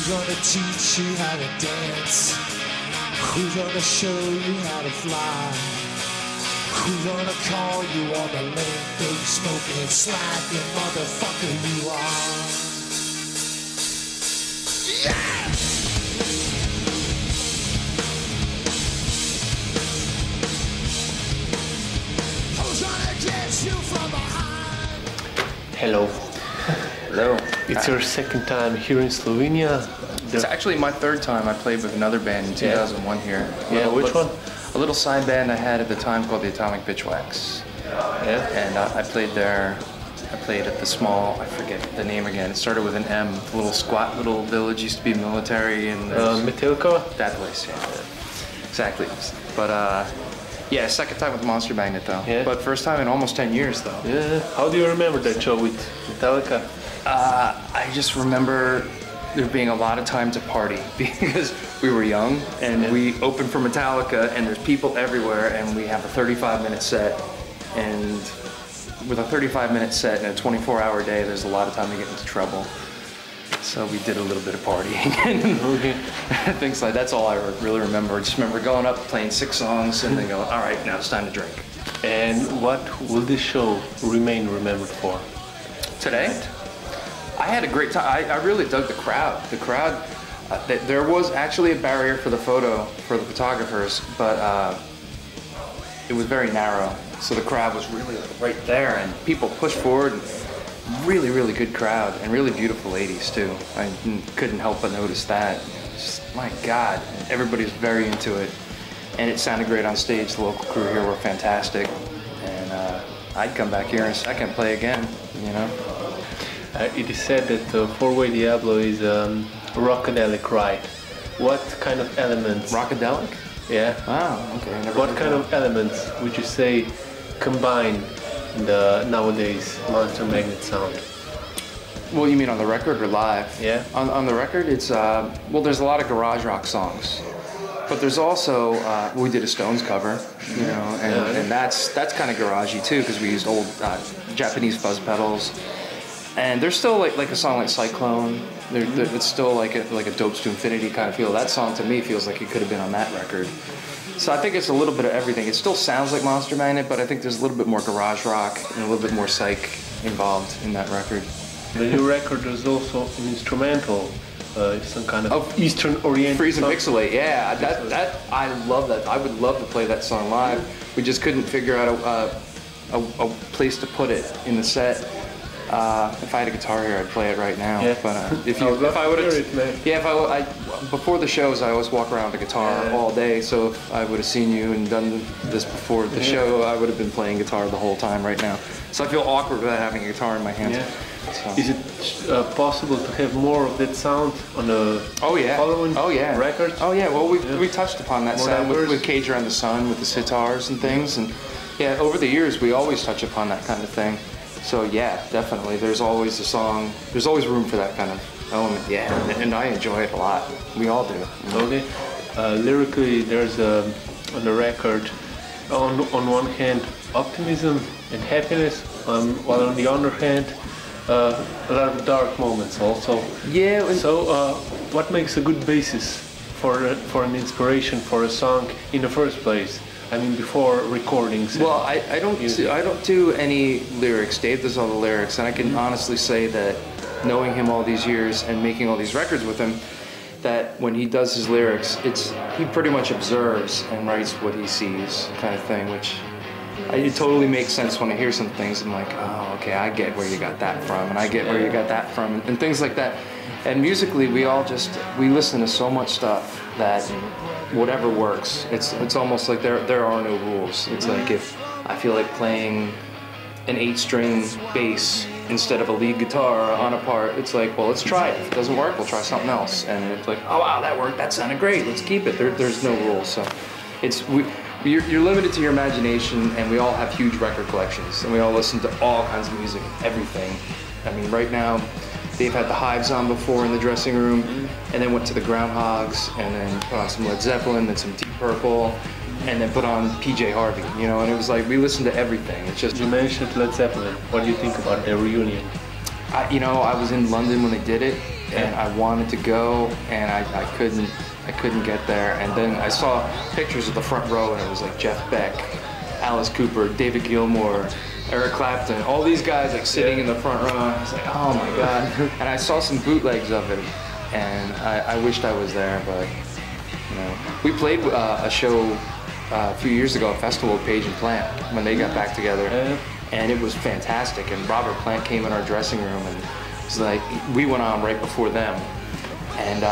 gonna teach you how to dance? Who's gonna show you how to fly? Who's gonna call you on the lane, big smoking, slacking motherfucker you are? Yeah! Who's gonna get you from behind? Hello. Hello. It's your second time here in Slovenia. It's actually my third time. I played with another band in 2001 here. Yeah, which one? A little side band I had at the time called the Atomic Bitchwax. Yeah. And I played there. I played at the small, I forget the name again. It started with an M. The little squat little village used to be military and Cvetlicarna? that place, yeah. Exactly. But yeah, second time with Monster Magnet though. Yeah. But first time in almost 10 years though. Yeah. How do you remember that show with Metallica? I just remember there being a lot of time to party because we were young and we opened for Metallica and there's people everywhere and we have a 35-minute set, and with a 35-minute set and a 24-hour day there's a lot of time to get into trouble. So we did a little bit of partying and things like that. That's all I really remember. I just remember going up, playing 6 songs and then going, all right, now it's time to drink. And what will this show remain remembered for? Today? I had a great time. I really dug the crowd. The crowd, there was actually a barrier for the photo, for the photographers, but it was very narrow. So the crowd was really right there and people pushed forward. And really, really good crowd and really beautiful ladies too. I couldn't help but notice that. Just, my God, everybody was very into it. And it sounded great on stage. The local crew here were fantastic. And I'd come back here in a second, play again, you know. It is said that Four-Way Diablo is a rockadelic ride. What kind of elements? Rockadelic? Yeah. Wow, okay. What kind of elements would you say combine the nowadays Monster Magnet sound? Well, you mean on the record or live? Yeah. On the record, it's, well, there's a lot of garage rock songs. But there's also, we did a Stones cover, you know, and that's kind of garagey too, because we used old Japanese fuzz pedals. And there's still like a song like Cyclone. It's still like a Dopes to Infinity kind of feel. That song to me feels like it could have been on that record. So I think it's a little bit of everything. It still sounds like Monster Magnet, but I think there's a little bit more garage rock and a little bit more psych involved in that record. The new record is also an instrumental, some kind of Eastern-oriented Freeze and song. Pixelate, yeah. That I love that. I would love to play that song live. We just couldn't figure out a place to put it in the set. If I had a guitar here, I'd play it right now. Yeah. But if I would have, before the shows, I always walk around with a guitar all day. So if I would have seen you and done this before the show, I would have been playing guitar the whole time right now. So I feel awkward without having a guitar in my hands. Yeah. So. Is it possible to have more of that sound on the following record? Oh yeah. Well, we touched upon that sound with Cage Around the Sun, with the sitars and things, and yeah, over the years we always touch upon that kind of thing. So yeah, definitely. There's always a song. There's always room for that kind of element. Yeah, and I enjoy it a lot. We all do. Okay. Lyrically, there's on the record, on one hand, optimism and happiness, while on the other hand, a lot of dark moments also. Yeah. So, what makes a good basis for an inspiration for a song in the first place? I mean, before recordings. Well, I don't do any lyrics. Dave does all the lyrics, and I can honestly say that, knowing him all these years and making all these records with him, that when he does his lyrics, he pretty much observes and writes what he sees, kind of thing. Which it totally makes sense when I hear some things. I'm like, oh, okay, I get where you got that from, and I get where you got that from, and things like that. And musically, we listen to so much stuff that whatever works. It's almost like there are no rules. It's like if I feel like playing an 8-string bass instead of a lead guitar on a part, it's like, well, let's try it. If it doesn't work, we'll try something else. And it's like, oh wow, that worked. That sounded great. Let's keep it. There's no rules. So you're limited to your imagination, and we all have huge record collections, and we all listen to all kinds of music, everything. I mean, right now, Dave had the Hives on before in the dressing room, and then went to the Groundhogs, and then put on some Led Zeppelin, then some Deep Purple, and then put on PJ Harvey, you know, and it was like, we listened to everything. It's just... You mentioned Led Zeppelin. What do you think about their reunion? I was in London when they did it, and I wanted to go, and I couldn't get there. And then I saw pictures of the front row, and it was like Jeff Beck, Alice Cooper, David Gilmour, Eric Clapton, all these guys like sitting in the front row. And I was like, oh my God. And I saw some bootlegs of it, and I wished I was there, but you know. We played a show a few years ago, a festival with Page and Plant, when they got back together, and it was fantastic. And Robert Plant came in our dressing room, and it was like, we went on right before them, and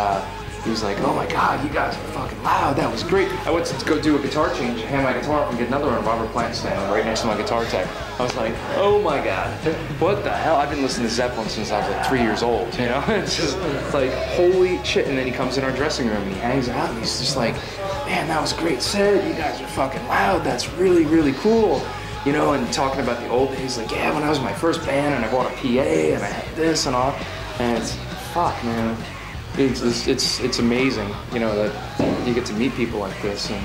he was like, oh my God, you guys are fucking loud, that was great. I went to go do a guitar change, hand my guitar up and get another one, Robert Plant standing right next to my guitar tech. I was like, oh my God, what the hell? I've been listening to Zeppelin since I was like 3 years old, you know? It's just like, holy shit. And then he comes in our dressing room and he hangs out and he's just like, man, that was a great set, you guys are fucking loud, that's really, really cool. You know, and talking about the old days, like, yeah, when I was in my first band and I bought a PA and I had this and all, and it's, fuck, man. It's amazing, you know, that you get to meet people like this. And